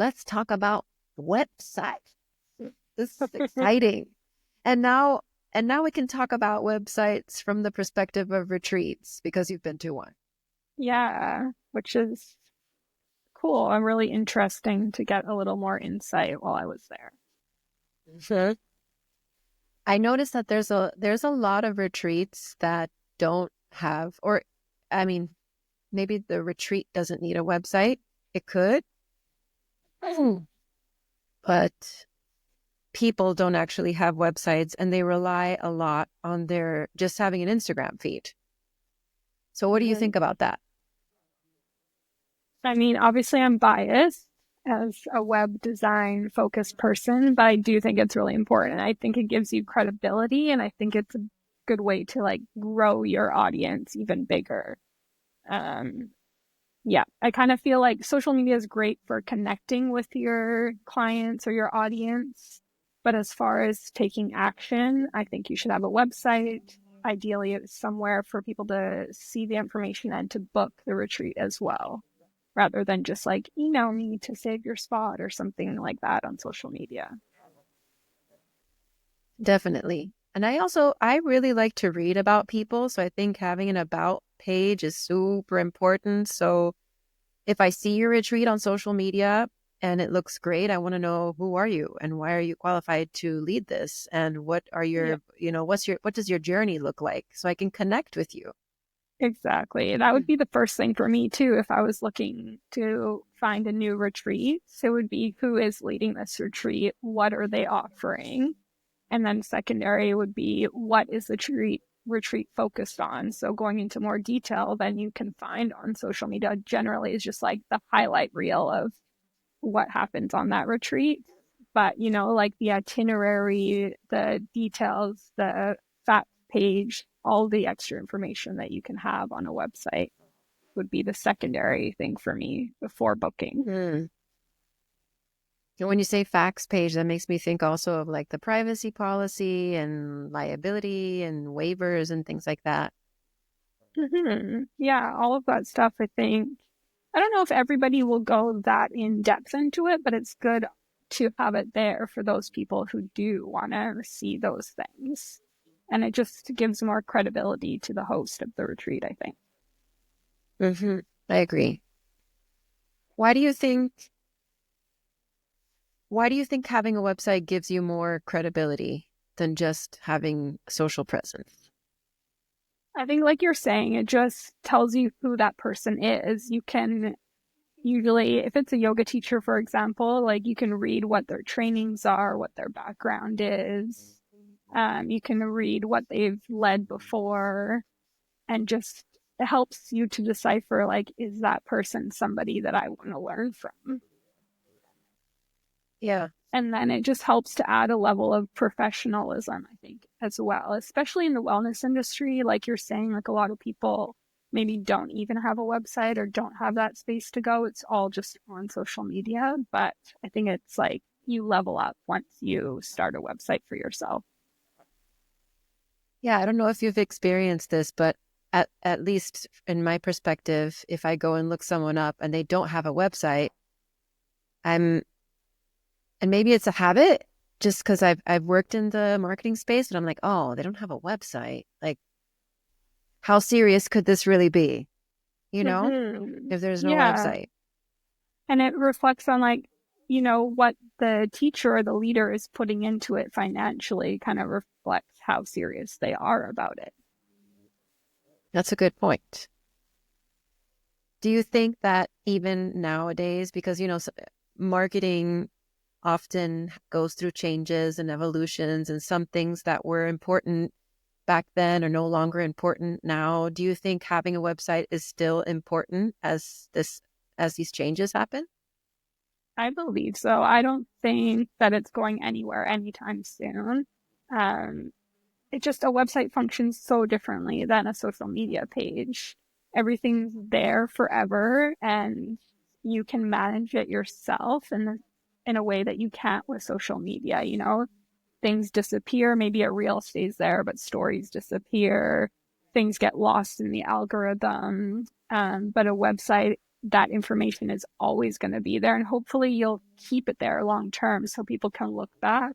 let's talk about websites. This is exciting. And now we can talk about websites from the perspective of retreats because you've been to one. Yeah, which is cool and really interesting to get a little more insight while I was there. Mm-hmm. I noticed that there's a lot of retreats that don't have, or I mean, maybe the retreat doesn't need a website. It could, but people don't actually have websites, and they rely a lot on their just having an Instagram feed. So what do you think about that? I mean, obviously I'm biased as a web design focused person, but I do think it's really important. I think it gives you credibility, and I think it's a good way to like grow your audience even bigger. Yeah, I kind of feel like social media is great for connecting with your clients or your audience. But as far as taking action, I think you should have a website. Ideally, it's somewhere for people to see the information and to book the retreat as well, rather than just like email me to save your spot or something like that on social media. Definitely. And I really like to read about people. So I think having an about page is super important. So if I see your retreat on social media and it looks great, I want to know, who are you and why are you qualified to lead this? And what are your, what does your journey look like? So I can connect with you. Exactly. That would be the first thing for me too. If I was looking to find a new retreat, so it would be, who is leading this retreat? What are they offering? And then secondary would be, what is the retreat focused on? So going into more detail than you can find on social media generally is just like the highlight reel of what happens on that retreat. But, like the itinerary, the details, the fact page, all the extra information that you can have on a website would be the secondary thing for me before booking. And when you say facts page, that makes me think also of like the privacy policy and liability and waivers and things like that. Yeah, all of that stuff, I think. I don't know if everybody will go that in depth into it, but it's good to have it there for those people who do want to see those things. And it just gives more credibility to the host of the retreat, I think. I agree. Why do you think having a website gives you more credibility than just having social presence? I think, like you're saying, it just tells you who that person is. You can usually, if it's a yoga teacher, for example, like you can read what their trainings are, what their background is. You can read what they've led before, and just it helps you to decipher, like, is that person somebody that I want to learn from? Yeah. And then it just helps to add a level of professionalism, I think, as well, especially in the wellness industry. Like you're saying, like a lot of people maybe don't even have a website or don't have that space to go. It's all just on social media. But I think it's like you level up once you start a website for yourself. Yeah, I don't know if you've experienced this, but at least in my perspective, if I go and look someone up and they don't have a website, and maybe it's a habit just because I've worked in the marketing space, and I'm like, oh, they don't have a website. Like, how serious could this really be? If there's no website. And it reflects on like, what the teacher or the leader is putting into it financially, kind of reflects how serious they are about it. That's a good point. Do you think that even nowadays, because, marketing often goes through changes and evolutions, and some things that were important back then are no longer important now. Do you think having a website is still important as these changes happen? I believe so. I don't think that it's going anywhere anytime soon. A website functions so differently than a social media page. Everything's there forever, and you can manage it yourself in a way that you can't with social media. Things disappear. Maybe a reel stays there, but stories disappear. Things get lost in the algorithm. But a website that information is always going to be there, and hopefully you'll keep it there long term so people can look back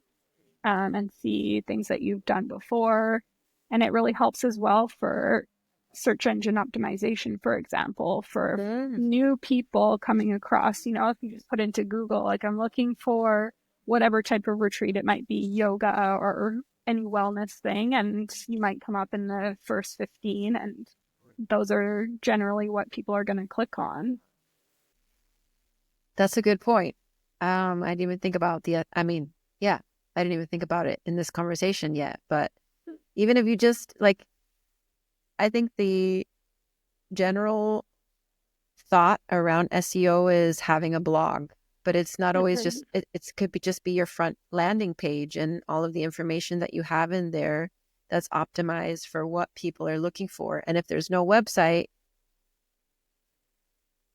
and see things that you've done before. And it really helps as well for search engine optimization, for example, for new people coming across. You know, if you just put into Google, like, I'm looking for whatever type of retreat, it might be yoga or any wellness thing, and you might come up in the first 15, and those are generally what people are going to click on. That's a good point. I didn't even think about I didn't even think about it in this conversation yet. But even if you just like, I think the general thought around SEO is having a blog, but it's not always just, it could be just be your front landing page and all of the information that you have in there that's optimized for what people are looking for. And if there's no website,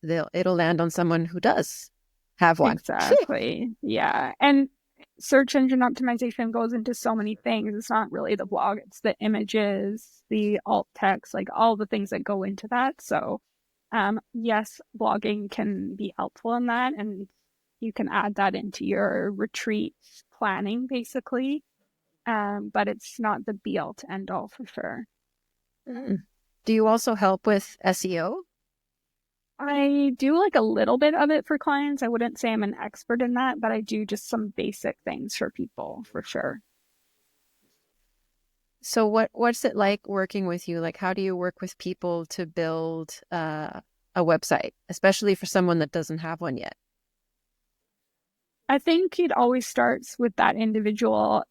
it'll land on someone who does have one. Exactly. Yeah. And search engine optimization goes into so many things. It's not really the blog, it's the images, the alt text, like all the things that go into that. So yes, blogging can be helpful in that, and you can add that into your retreat planning basically. But it's not the be all to end all for sure. Do you also help with SEO? I do like a little bit of it for clients. I wouldn't say I'm an expert in that, but I do just some basic things for people for sure. So what's it like working with you? Like, how do you work with people to build a website, especially for someone that doesn't have one yet? I think it always starts with that individual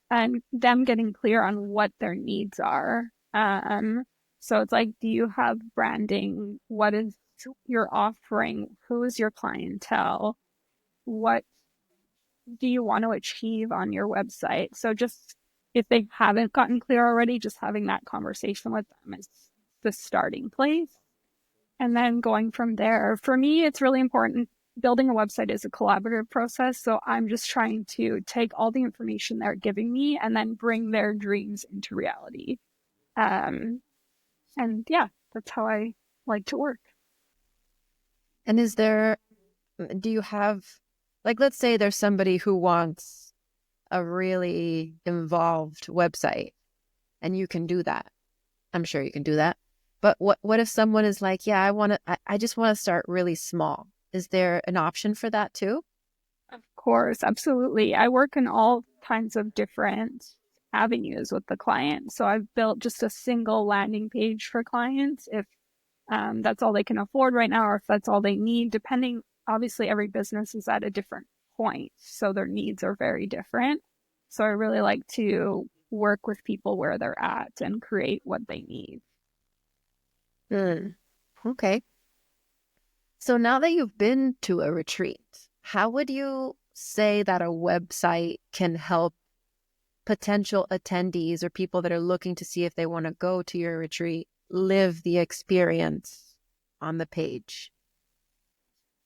and them getting clear on what their needs are. So it's like, do you have branding? What is your offering? Who is your clientele? What do you want to achieve on your website? So just if they haven't gotten clear already, just having that conversation with them is the starting place. And then going from there, for me, it's really important. Building a website is a collaborative process. So I'm just trying to take all the information they're giving me and then bring their dreams into reality. And yeah, that's how I like to work. And do you have, like, let's say there's somebody who wants a really involved website and you can do that. I'm sure you can do that. But what if someone is like, yeah, I just want to start really small. Is there an option for that too? Of course, absolutely. I work in all kinds of different avenues with the client. So I've built just a single landing page for clients if that's all they can afford right now, or if that's all they need, depending. Obviously, every business is at a different point, so their needs are very different. So I really like to work with people where they're at and create what they need. Okay. So now that you've been to a retreat, how would you say that a website can help potential attendees or people that are looking to see if they want to go to your retreat live the experience on the page?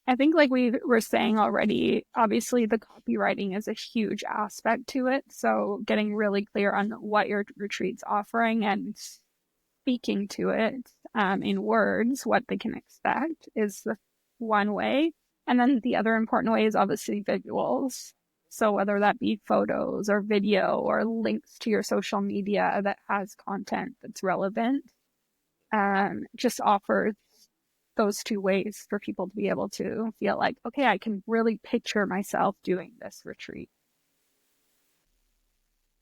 I think, like we were saying already, obviously the copywriting is a huge aspect to it. So getting really clear on what your retreat's offering and speaking to it in words, what they can expect, is the one way. And then the other important way is obviously visuals. So whether that be photos or video or links to your social media that has content that's relevant, just offers those two ways for people to be able to feel like, okay, I can really picture myself doing this retreat.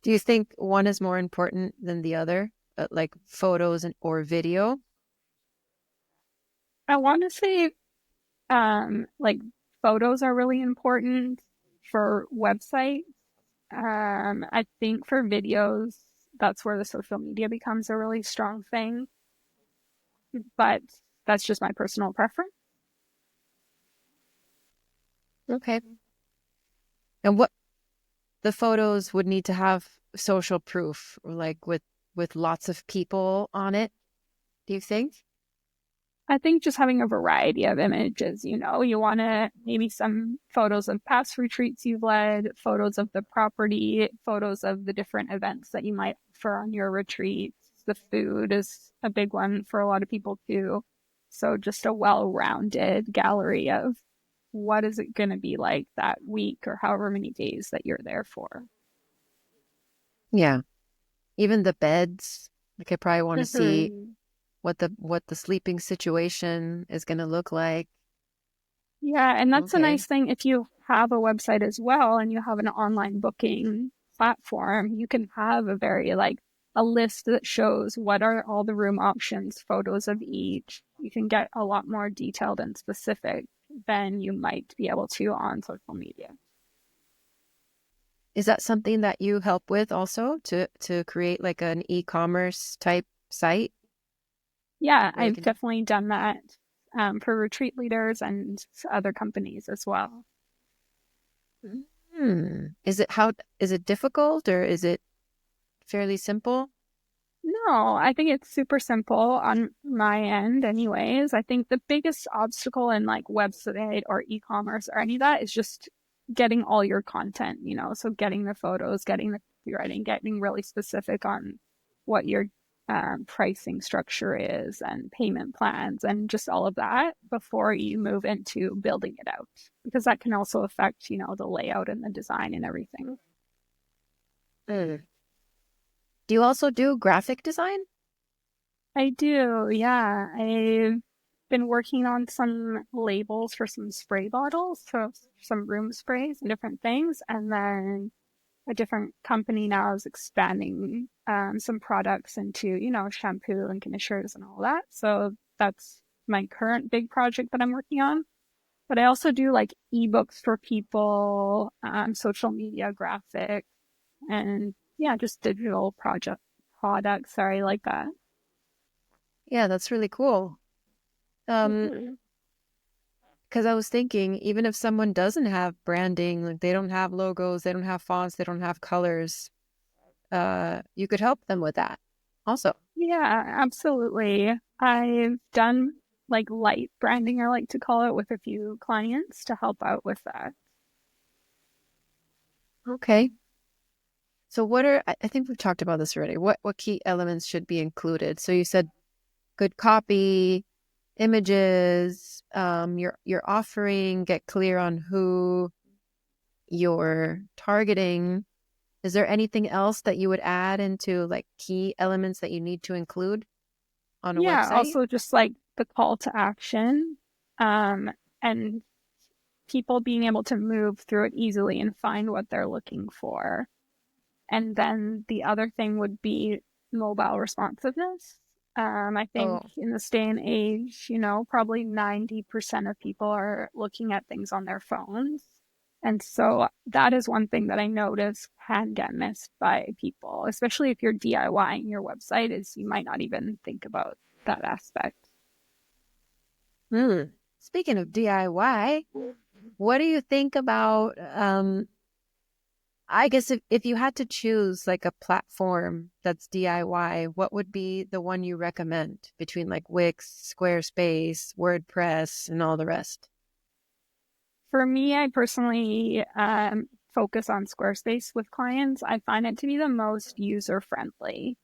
Do you think one is more important than the other, like photos or video? I want to say like photos are really important for websites. I think for videos, that's where the social media becomes a really strong thing. But that's just my personal preference. Okay. And what the photos would need to have social proof, like with lots of people on it, do you think? I think just having a variety of images, you know, you want to maybe some photos of past retreats you've led, photos of the property, photos of the different events that you might offer on your retreats. The food is a big one for a lot of people too. So just a well-rounded gallery of what is it going to be like that week or however many days that you're there for. Yeah. Even the beds, like I probably want to see Mhm. what the sleeping situation is going to look like. Yeah, and that's a Okay. nice thing if you have a website as well and you have an online booking platform, you can have a very like a list that shows what are all the room options, photos of each. You can get a lot more detailed and specific than you might be able to on social media. Is that something that you help with also to create like an e-commerce type site Yeah, where you I've can definitely done that for retreat leaders and other companies as well. is it difficult or is it fairly simple? No, I think it's super simple on my end, anyways. I think the biggest obstacle in like website or e-commerce or any of that is just getting all your content, so getting the photos, getting the copywriting, getting really specific on what your pricing structure is and payment plans and just all of that before you move into building it out, because that can also affect, the layout and the design and everything. Mm. Do you also do graphic design? I do, yeah. I've been working on some labels for some spray bottles, so some room sprays and different things. And then a different company now is expanding some products into, shampoo and conditioners and all that. So that's my current big project that I'm working on. But I also do like ebooks for people, social media graphics, and yeah, just digital products. Sorry, like that. Yeah, that's really cool. Mhm. Because I was thinking, even if someone doesn't have branding, like they don't have logos, they don't have fonts, they don't have colors, you could help them with that also. Yeah, absolutely. I've done like light branding, I like to call it, with a few clients to help out with that. Okay. So I think we've talked about this already. What key elements should be included? So you said good copy, images, your offering, get clear on who you're targeting. Is there anything else that you would add into like key elements that you need to include on a Yeah, website? also just like the call to action, and people being able to move through it easily and find what they're looking for. And then the other thing would be mobile responsiveness. I think Oh, in this day and age, probably 90% of people are looking at things on their phones. And so that is one thing that I notice can get missed by people, especially if you're DIYing your website, is you might not even think about that aspect. hmm. Speaking of DIY, what do you think about I guess if you had to choose like a platform that's DIY, what would be the one you recommend between like Wix, Squarespace, WordPress, and all the rest? For me, I personally focus on Squarespace with clients. I find it to be the most user friendly.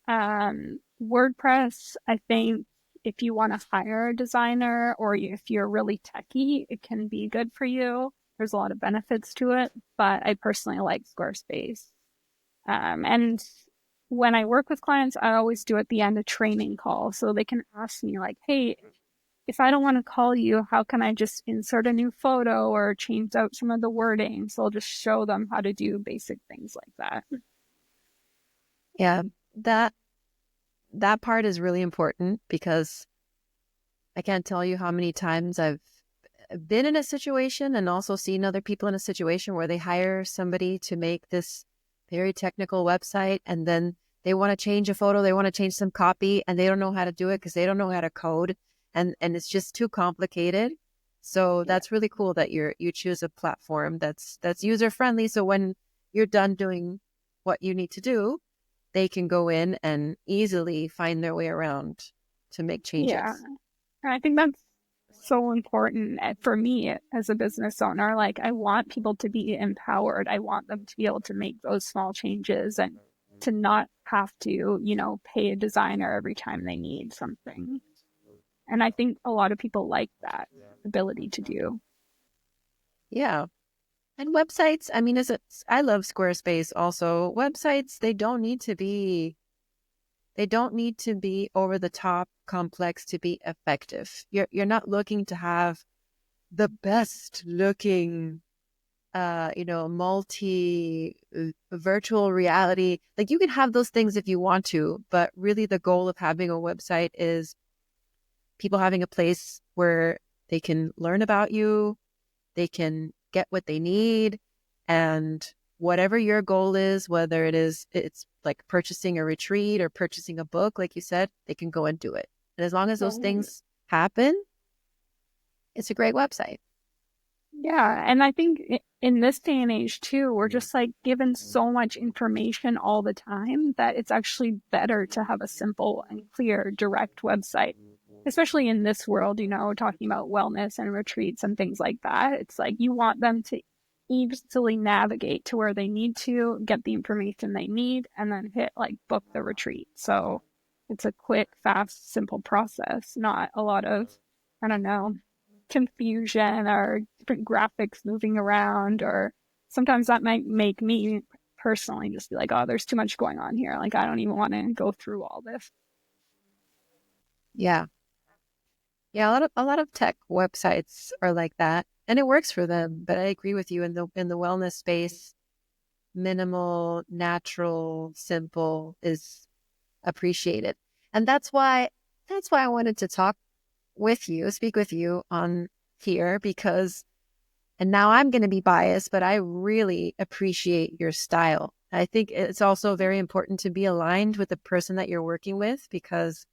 WordPress, I think if you want to hire a designer or if you're really techy, it can be good for you. There's a lot of benefits to it, but I personally like Squarespace. And when I work with clients, I always do at the end a training call so they can ask me like, hey, if I don't want to call you, how can I just insert a new photo or change out some of the wording? So I'll just show them how to do basic things like that. Yeah, that that part is really important because I can't tell you how many times I've been in a situation and also seen other people in a situation where they hire somebody to make this very technical website and then they want to change a photo, they want to change some copy and they don't know how to do it because they don't know how to code and it's just too complicated. So Yeah. that's really cool that you choose a platform that's user friendly. So when you're done doing what you need to do, they can go in and easily find their way around to make Yeah. changes. And I think that's so important for me as a business owner. Like, I want people to be empowered. I want them to be able to make those small changes and to not have to, pay a designer every time they need something. And I think a lot of people like that ability to do. Yeah. And websites, I mean, I love Squarespace also. Websites, they don't need to be over the top complex to be effective. You're not looking to have the best looking multi virtual reality. Like, you can have those things if you want to, but really the goal of having a website is people having a place where they can learn about you, they can get what they need, and whatever your goal is, whether it's like purchasing a retreat or purchasing a book, like you said, they can go and do it. And as long as those things happen, it's a great website. Yeah. And I think in this day and age too, we're just like given so much information all the time that it's actually better to have a simple and clear, direct website, especially in this world, talking about wellness and retreats and things like that. It's like you want them to easily navigate to where they need to get the information they need and then hit like book the retreat. So it's a quick, fast, simple process, not a lot of, I don't know, confusion or different graphics moving around. Or sometimes that might make me personally just be like, oh, there's too much going on here. Like, I don't even want to go through all this. Yeah. Yeah, a lot of tech websites are like that, and it works for them. But I agree with you, in the wellness space, minimal, natural, simple is appreciated. And that's why I wanted to speak with you on here, because, and now I'm going to be biased, but I really appreciate your style. I think it's also very important to be aligned with the person that you're working with, because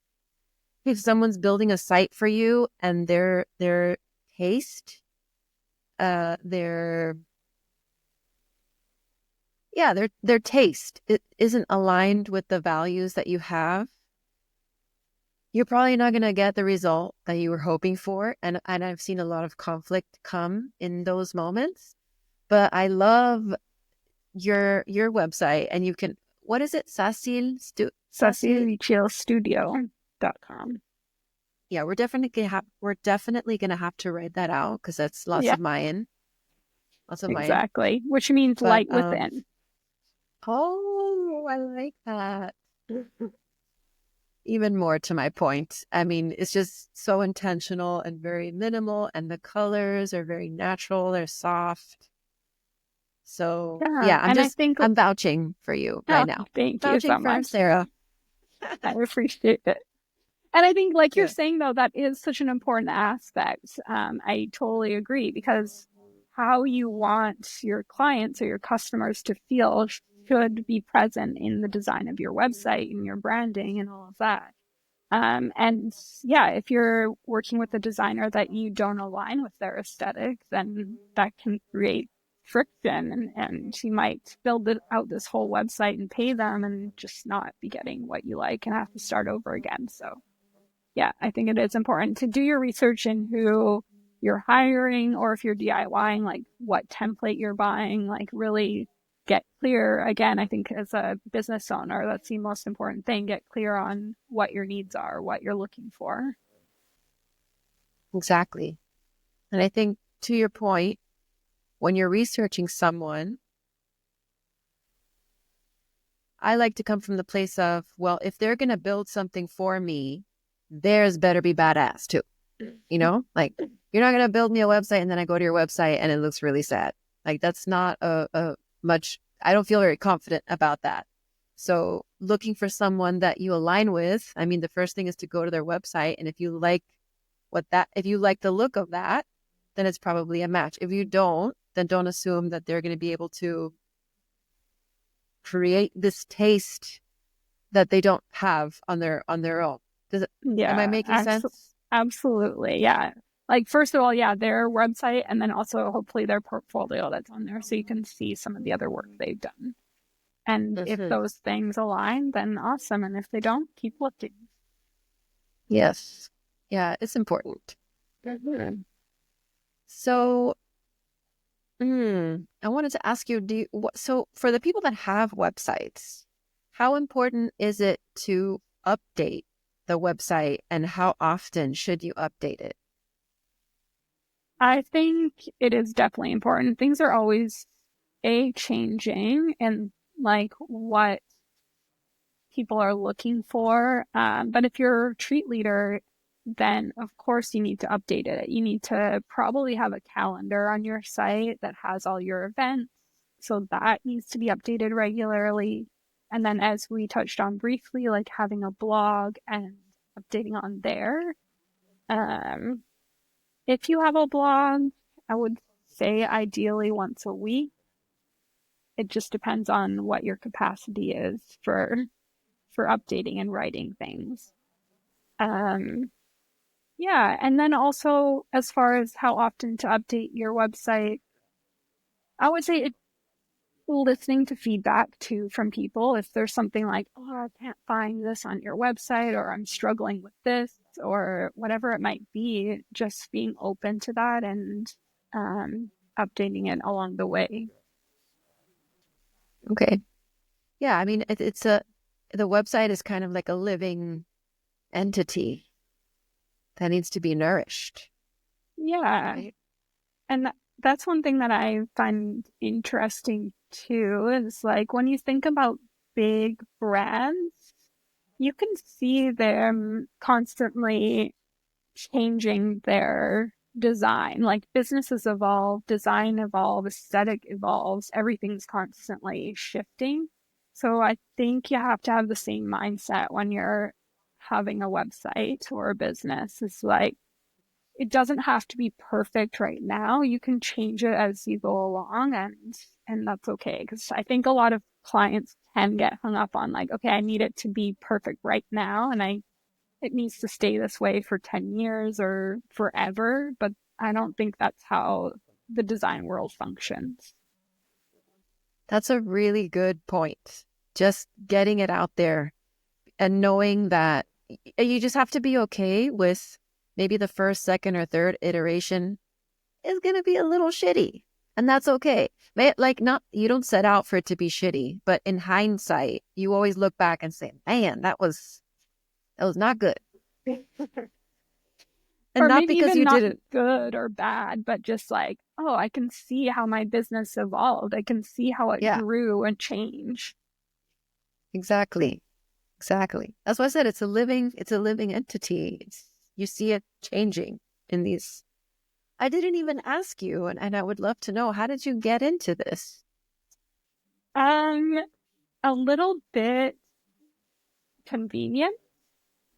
if someone's building a site for you and their taste, their taste, it isn't aligned with the values that you have, you're probably not going to get the result that you were hoping for. And I've seen a lot of conflict come in those moments. But I love your website, and you can, what is it? 𝗪𝗠𝗪𝗡studio.com. Yeah, we're definitely gonna have to write that out, because that's lots Yeah, of Mayan. exactly. Which means But light within. oh, I like that. Even more to my point. I mean, it's just so intentional and very minimal, and the colors are very natural, they're soft. So Yeah. yeah, And I think, I'm vouching for you oh, right now. thank you Vouching so for much. Sarah. I appreciate it. And I think, like you're Yeah. saying, though, that is such an important aspect. I totally agree, because how you want your clients or your customers to feel should be present in the design of your website and your branding and all of that. And yeah, if you're working with a designer that you don't align with their aesthetic, then that can create friction, and you might build out this whole website and pay them and just not be getting what you like and have to start over again. So yeah, I think it is important to do your research in who you're hiring, or if you're DIYing, like what template you're buying, like really get clear. Again, I think as a business owner, that's the most important thing. Get clear on what your needs are, what you're looking for. Exactly. And I think, to your point, when you're researching someone, I like to come from the place of, well, if they're going to build something for me, theirs better be badass too. Like, you're not going to build me a website and then I go to your website and it looks really sad. Like, that's not a much, I don't feel very confident about that. So looking for someone that you align with, I mean, the first thing is to go to their website. And if you like the look of that, then it's probably a match. If you don't, then don't assume that they're going to be able to create this taste that they don't have on their own. Am I Yeah, making sense? absolutely. Yeah. Like, first of all, yeah, their website, and then also hopefully their portfolio that's on there, so you can see some of the other work they've done. And if Mm-hmm. those things align, then awesome. And if they don't, keep looking. Yes. Yeah, it's important. Mm-hmm. So, I wanted to ask you, so for the people that have websites, how important is it to update? the website, and how often should you update it? I think it is definitely important. Things are always changing and like what people are looking for. But if you're a retreat leader, then of course you need to update it. You need to probably have a calendar on your site that has all your events. So that needs to be updated regularly. And then as we touched on briefly, like having a blog and updating on there. If you have a blog, I would say ideally once a week. It just depends on what your capacity is for updating and writing things. Yeah, and then also as far as how often to update your website, I would say listening to feedback too from people. If there's something like, oh, I can't find this on your website, or I'm struggling with this, or whatever it might be, just being open to that and updating it along the way. Okay. Yeah, I mean, the website is kind of like a living entity that needs to be nourished. Yeah. Right? And that's one thing that I find interesting too, is like when you think about big brands, you can see them constantly changing their design. Like businesses evolve, design evolves, aesthetic evolves, everything's constantly shifting. So I think you have to have the same mindset when you're having a website or a business. It's like, it doesn't have to be perfect right now. You can change it as you go along, and that's okay. Because I think a lot of clients can get hung up on like, okay, I need it to be perfect right now, and it needs to stay this way for 10 years or forever. But I don't think that's how the design world functions. That's a really good point. Just getting it out there and knowing that you just have to be okay with maybe the first, second, or third iteration is going to be a little shitty. And that's okay. You don't set out for it to be shitty, but in hindsight, you always look back and say, man, that was not good. And Or not maybe because even you not didn't. good or bad, but just like, oh, I can see how my business evolved. I can see how it Yeah, grew and changed. exactly. Exactly. That's why I said it's a living entity. You see it changing in these. I didn't even ask you, and I would love to know, how did you get into this? Um, a little bit convenient.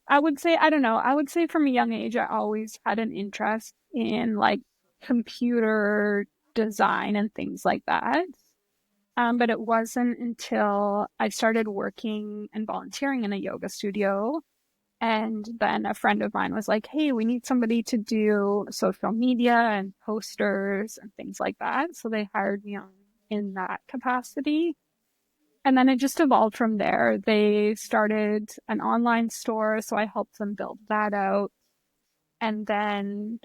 I would say, I don't know, I would say from a young age, I always had an interest in like computer design and things like that. But it wasn't until I started working and volunteering in a yoga studio. And then a friend of mine was like, hey, we need somebody to do social media and posters and things like that. So they hired me on in that capacity. And then it just evolved from there. They started an online store, so I helped them build that out. And then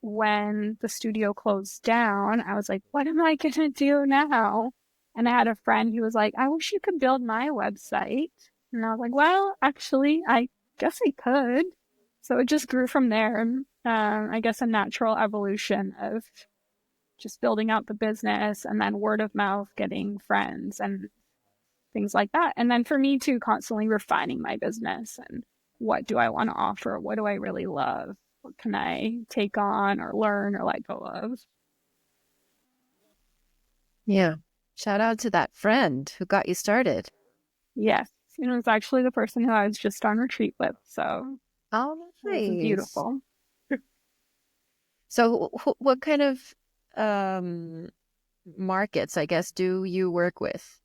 when the studio closed down, I was like, what am I going to do now? And I had a friend who was like, I wish you could build my website. And I was like, well, actually, I guess I could. So it just grew from there. I guess a natural evolution of just building out the business and then word of mouth, getting friends and things like that. And then for me too, constantly refining my business and what do I want to offer? What do I really love? What can I take on or learn or let go of? Yeah. Shout out to that friend who got you started. Yes. It was actually the person who I was just on retreat with. So Oh, it was nice. beautiful. So what kind of um, markets, I guess, do you work with?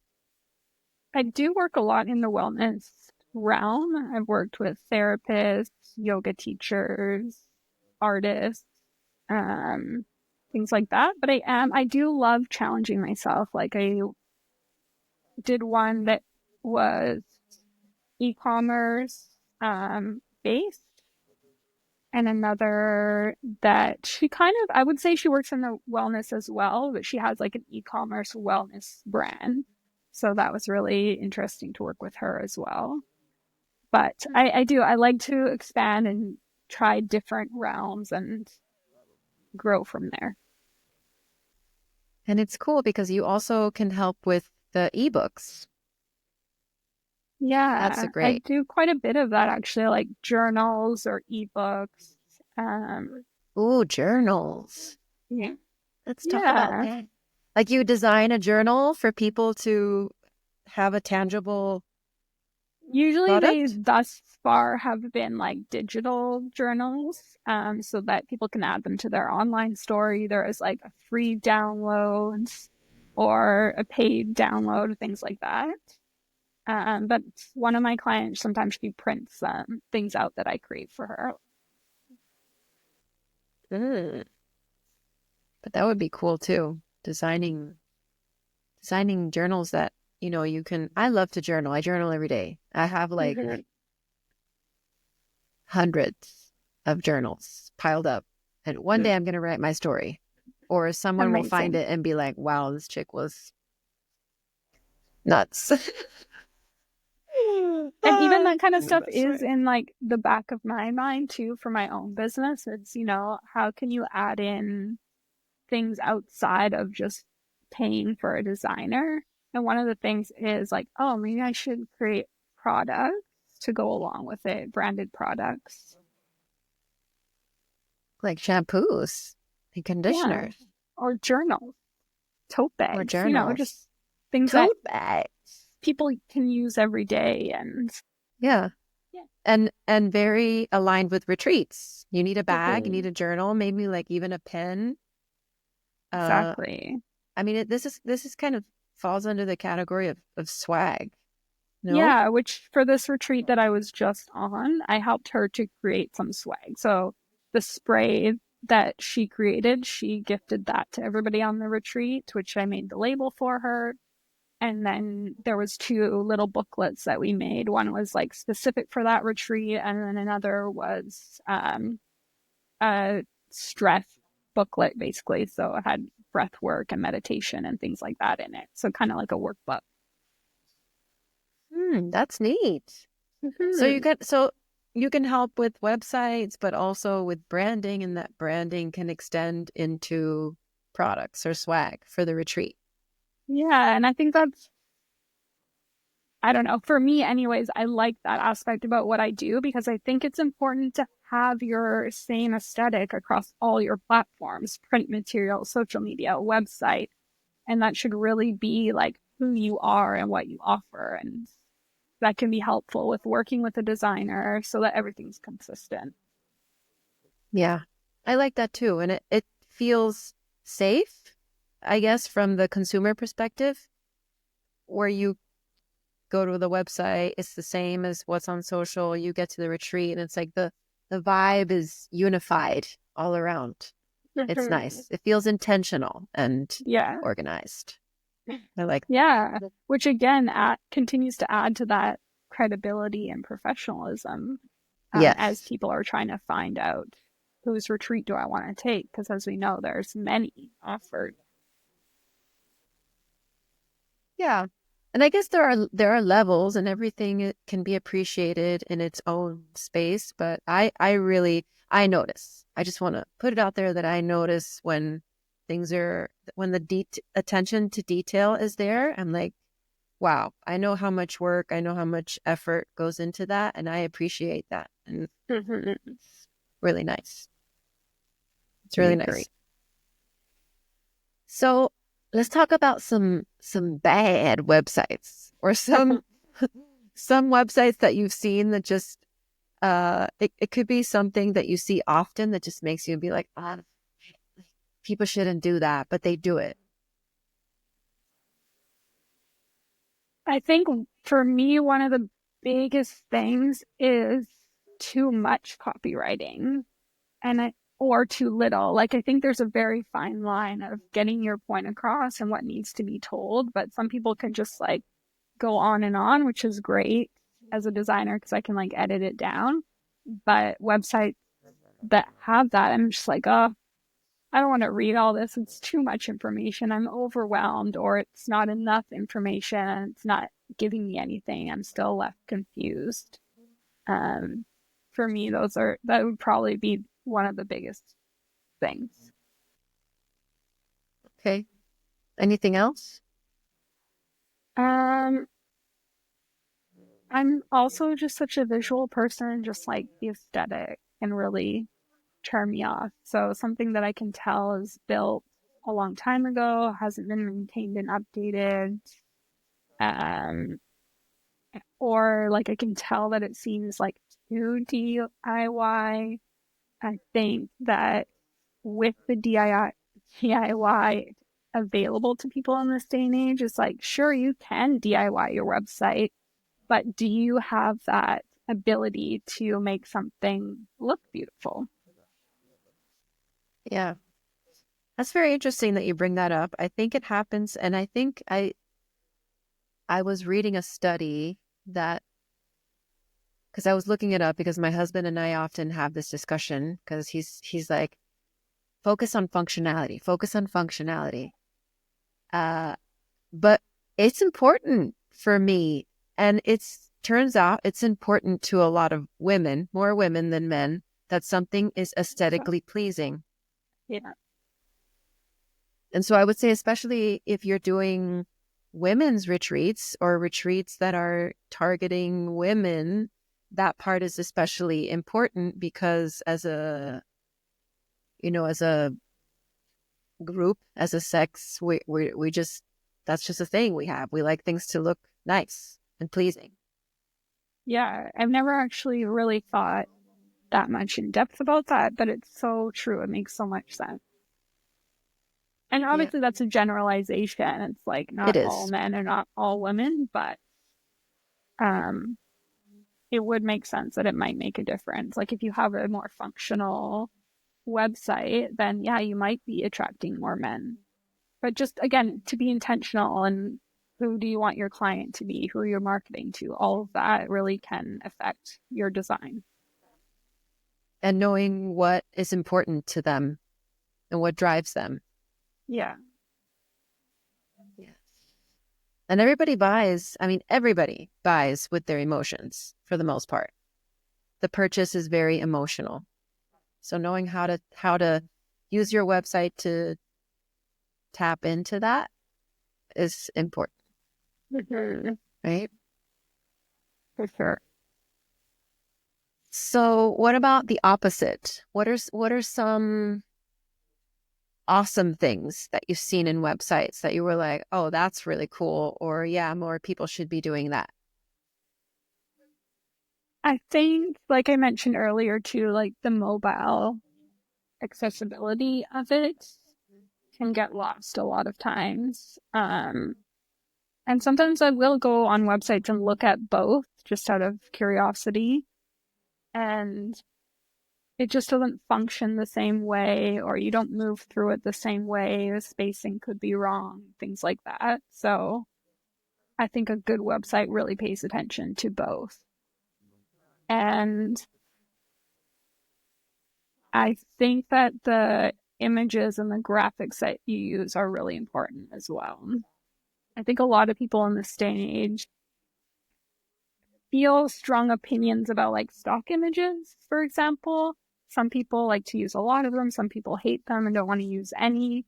I do work a lot in the wellness realm. I've worked with therapists, yoga teachers, artists, um, things like that. But I do love challenging myself. Like I did one that was e-commerce based, and another that she kind of, I would say she works in the wellness as well, but she has like an e-commerce wellness brand. So that was really interesting to work with her as well. But I like to expand and try different realms and grow from there. And it's cool because you also can help with the ebooks. Yeah, That's I great. do quite a bit of that actually, like journals or ebooks. Ooh, journals. Yeah. Let's talk about Yeah. that. Like you design a journal for people to have a tangible Usually they product? thus far have been like digital journals, so that people can add them to their online store either as like a free download or a paid download, things like that. But one of my clients, sometimes she prints things out that I create for her. Mm. But that would be cool too. Designing journals that, you can. I love to journal. I journal every day. I have like hundreds of journals piled up. And one day I'm going to write my story. Or someone will find Amazing. it and be like, wow, this chick was nuts. And even that kind of stuff is in like the back of my mind too for my own business. It's, how can you add in things outside of just paying for a designer? And one of the things is like, oh, maybe I should create products to go along with it, branded products. Like shampoos and Yeah. conditioners Or journals, tote or bags, journals. just things that Tote bags. people can use every day. And Yeah. yeah. And very aligned with retreats. You need a bag, you Mhm. need a journal, maybe like even a pen. Exactly. I mean, this is kind of falls under the category of swag. No? Yeah, which for this retreat that I was just on, I helped her to create some swag. So the spray that she created, she gifted that to everybody on the retreat, which I made the label for her. And then there was two little booklets that we made. One was like specific for that retreat, and then another was a stress booklet, basically. So it had breath work and meditation and things like that in it. So kind of like a workbook. That's neat. So Mm-hmm. you can help with websites, but also with branding, and that branding can extend into products or swag for the retreat. Yeah, and I think that's, I don't know, for me anyways, I like that aspect about what I do because I think it's important to have your same aesthetic across all your platforms, print material, social media, website, and that should really be like who you are and what you offer. And that can be helpful with working with a designer so that everything's consistent. Yeah, I like that too. And it feels safe, I guess, from the consumer perspective, where you go to the website, it's the same as what's on social. You get to the retreat, and it's like the vibe is unified all around. It's nice. It feels intentional and Yeah. organized. I like that. Yeah. Which again continues to add to that credibility and professionalism as Yes. people are trying to find out whose retreat do I want to take? Because as we know, there's many offered. Yeah. And I guess there are levels, and everything can be appreciated in its own space, but I notice. I just want to put it out there that I notice when the attention to detail is there. I'm like, wow, I know how much work, I know how much effort goes into that, and I appreciate that. And it's really nice. It's I really agree. nice. So let's talk about some bad websites, or some some websites that you've seen that just it could be something that you see often that just makes you be like, ah, people shouldn't do that, but they do it. I think for me, one of the biggest things is too much copywriting or too little. Like, I think there's a very fine line of getting your point across and what needs to be told. But some people can just like go on, which is great as a designer because I can like edit it down. But websites that have that, I'm just like, oh, I don't want to read all this. It's too much information. I'm overwhelmed, or it's not enough information and it's not giving me anything. I'm still left confused. For me, that would probably be one of the biggest things. Okay. Anything else? I'm also just such a visual person, just like the aesthetic can really turn me off. So something that I can tell is built a long time ago, hasn't been maintained and updated, or like I can tell that it seems like too DIY. I think that with the DIY available to people in this day and age, it's like, sure, you can DIY your website, but do you have that ability to make something look beautiful? Yeah. That's very interesting that you bring that up. I think it happens, and I think I was reading a study that, because I was looking it up because my husband and I often have this discussion because he's like, focus on functionality, focus on functionality. But it's important for me, and turns out it's important to a lot of women, more women than men, that something is aesthetically pleasing. Yeah. And so I would say, especially if you're doing women's retreats or retreats that are targeting women, that part is especially important because as a group, as a sex, we just, that's just a thing we have. We like things to look nice and pleasing. Yeah. I've never actually really thought that much in depth about that, but it's so true. It makes so much sense. And Yeah, obviously that's a generalization. It's like it not all is. men and not all women, but um it would make sense that it might make a difference. Like if you have a more functional website, then yeah, you might be attracting more men. But just again, to be intentional and who do you want your client to be, who you're marketing to, all of that really can affect your design. And knowing what is important to them and what drives them. Yeah. Yes. And everybody buys with their emotions for the most part. The purchase is very emotional. So knowing how to use your website to tap into that is important, Mm-hmm. right? For sure. So what about the opposite? What are some awesome things that you've seen in websites that you were like, oh, that's really cool, or yeah, more people should be doing that? I think, like I mentioned earlier, too, like the mobile accessibility of it can get lost a lot of times. And sometimes I will go on websites and look at both just out of curiosity. And it just doesn't function the same way, or you don't move through it the same way. The spacing could be wrong, things like that. So I think a good website really pays attention to both. And I think that the images and the graphics that you use are really important as well. I think a lot of people in this day and age feel strong opinions about like stock images, for example. Some people like to use a lot of them, some people hate them and don't want to use any.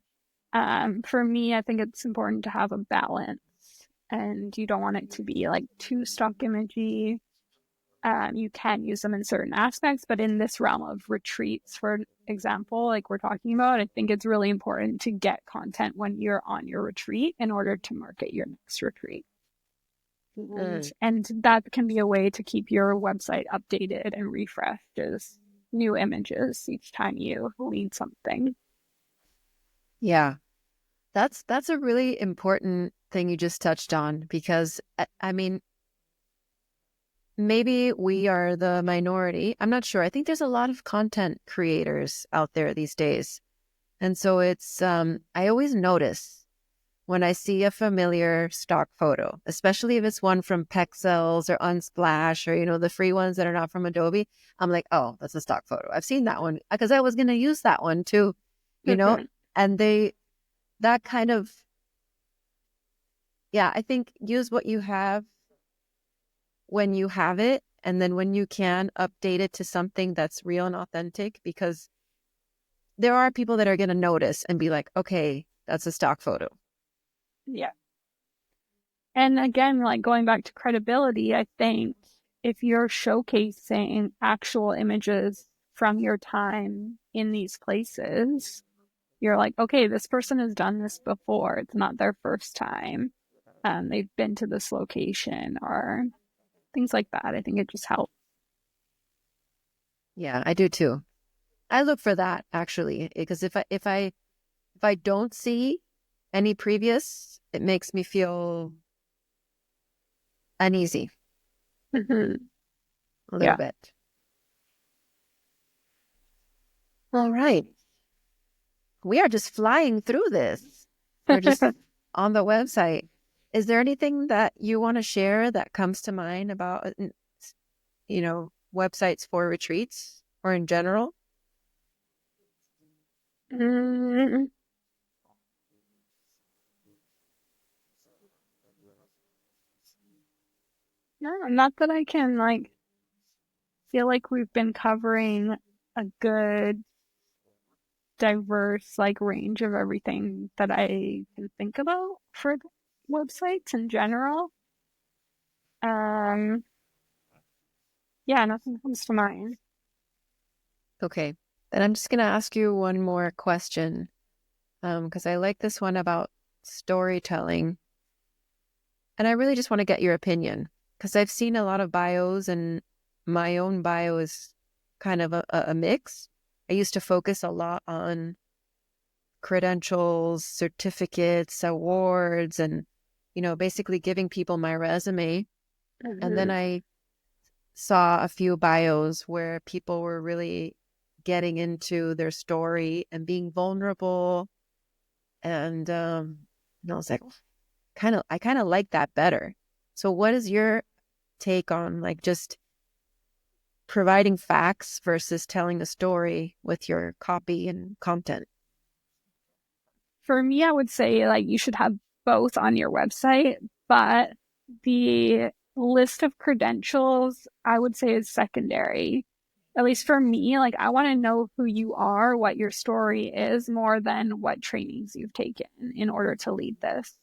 For me, I think it's important to have a balance, and you don't want it to be like too stock imagey. You can use them in certain aspects, but in this realm of retreats, for example, like we're talking about, I think it's really important to get content when you're on your retreat in order to market your next retreat. And that can be a way to keep your website updated and refreshed as new images each time you lead something. Yeah, that's a really important thing you just touched on, because I mean, maybe we are the minority. I'm not sure. I think there's a lot of content creators out there these days. And so it's, I always notice when I see a familiar stock photo, especially if it's one from Pexels or Unsplash or, the free ones that are not from Adobe. I'm like, oh, that's a stock photo. I've seen that one because I was going to use that one too, and that kind of, yeah, I think use what you have when you have it, And then when you can, update it to something that's real and authentic, because there are people that are going to notice and be like, okay, that's a stock photo. Yeah. And again, like going back to credibility, I think if you're showcasing actual images from your time in these places, you're like, okay, this person has done this before. It's not their first time. They've been to this location or things like that. I think it just helps. Yeah, I do too. I look for that actually, because if I don't see any previous, it makes me feel uneasy Mm-hmm. a little bit. All right. We are just flying through this. We're just on the website. Is there anything that you want to share that comes to mind about, websites for retreats or in general? Mm-hmm. No, not that I can feel like we've been covering a good diverse range of everything that I can think about for websites in general. Yeah, nothing comes to mind. Okay. Then I'm just going to ask you one more question, because I like this one about storytelling. And I really just want to get your opinion, because I've seen a lot of bios, and my own bio is kind of a mix. I used to focus a lot on credentials, certificates, awards, and, basically giving people my resume. And then I saw a few bios where people were really getting into their story and being vulnerable. And I was like, I kind of like that better. So what is your take on just providing facts versus telling a story with your copy and content? For me, I would say you should have both on your website, but the list of credentials I would say is secondary. At least for me, I want to know who you are, what your story is, more than what trainings you've taken in order to lead this.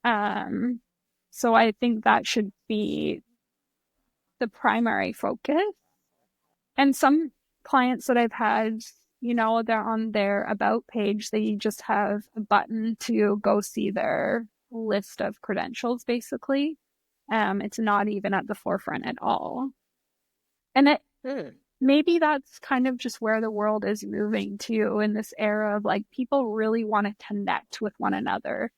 So I think that should be the primary focus. And some clients that I've had, they're on their about page. They just have a button to go see their list of credentials, basically. It's not even at the forefront at all. And maybe that's kind of just where the world is moving to in this era of people really want to connect with one another.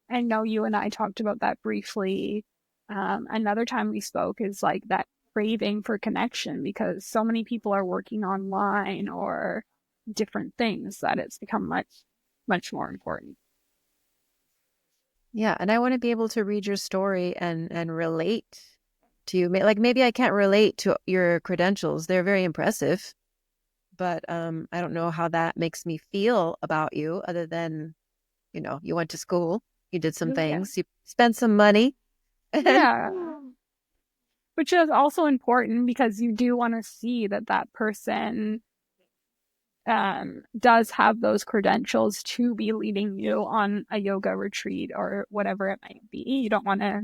I know you and I talked about that briefly. Another time we spoke is that craving for connection, because so many people are working online or different things that it's become much, much more important. Yeah, and I want to be able to read your story and relate to you. Maybe I can't relate to your credentials. They're very impressive, but I don't know how that makes me feel about you, other than, you went to school, you did some things, you spent some money. Yeah. Which is also important, because you do want to see that person does have those credentials to be leading you on a yoga retreat or whatever it might be. You don't want to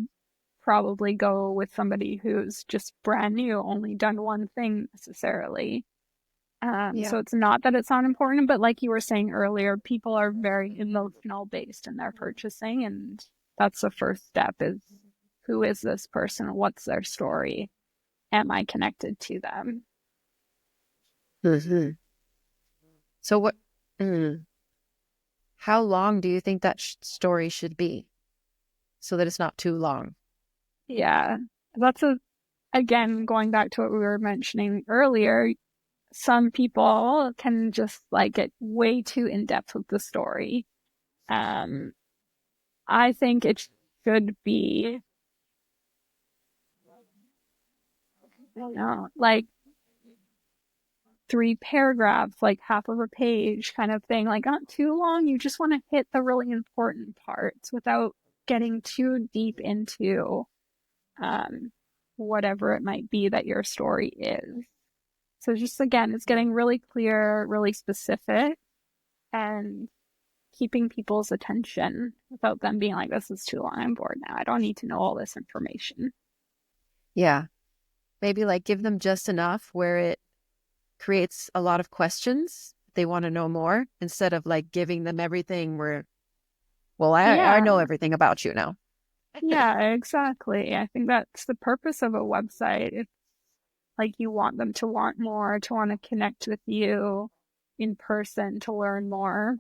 probably go with somebody who's just brand new, only done one thing necessarily. So it's not that it's not important, but like you were saying earlier, people are very emotional based in their purchasing, and that's the first step: is who is this person? What's their story? Am I connected to them? Mm-hmm. So how long do you think that story should be so that it's not too long? Yeah, that's again, going back to what we were mentioning earlier, some people can just get way too in depth with the story. I think it should be, I don't know, 3 paragraphs, half of a page kind of thing, not too long. You just want to hit the really important parts without getting too deep into whatever it might be that your story is. So just again, it's getting really clear, really specific, and keeping people's attention without them being like, this is too long, I'm bored now. I don't need to know all this information. Yeah. Maybe like give them just enough where it creates a lot of questions. They want to know more instead of like giving them everything where, well, I know everything about you now. Yeah, exactly. I think that's the purpose of a website. It's like you want them to want more, to want to connect with you in person, to learn more.